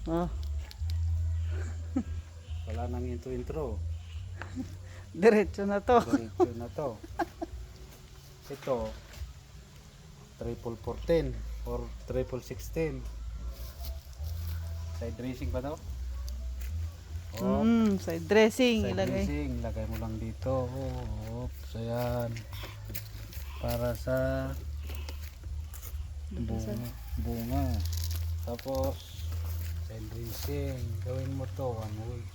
Oh, Wala nang intro. diretso na to. Diretso na to. Ito, triple 410 or triple 16. Side dressing ba to? Oh, Side dressing side ilagay. dressing. Lagay mo lang dito. So yan. Para sa bunga. Tapos, side dressing. Gawin mo to 1 week.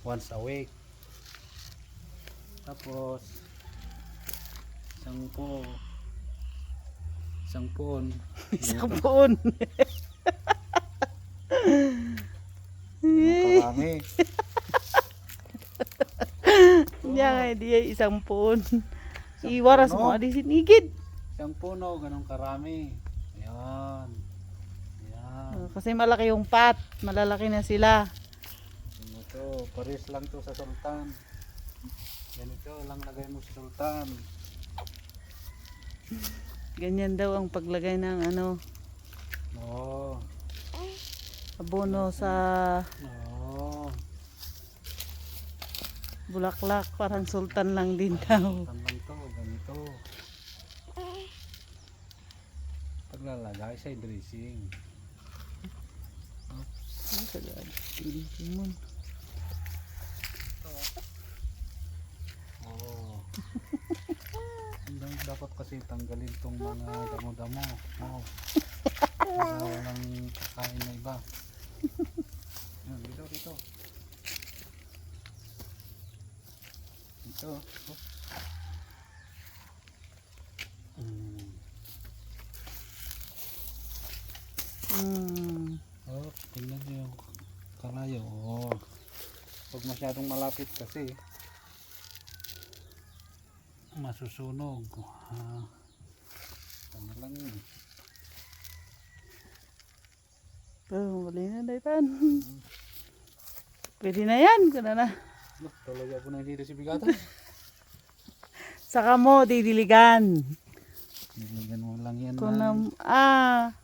Once a week. Tapos, Sampon. Isang puon. Karami. Niya nga, di ay isang puon. Iwaras mo, adi sinigid. Isang puno, ganun karami. Ayan. Ayan. Kasi malaki yung pat. Malalaki na sila. Ano to? Pares lang to sa sultan. Ganito lang lagay mo sa sultan. Ganyan daw ang paglagay ng ano, Oo. abono sa Oo. bulaklak. Parang sultan lang din daw. Sultan lang to. Ganito. Paglalagay sa dressing. Oo. Dapat kasi tanggalin tong mga damo-damo. Oo. Para walang kakain na iba. Yan, dito. Dito. Oh. Oh, tingnan nyo yung kalayo. Oh. Huwag masyadong malapit kasi masusunog. Ano lang yun. Pero mali na daytan. Pwede na yan. Kuna na. Talaga po na dito si Bigata. Saka mo didiligan. Nilagyan mo lang yan. Kung ng na,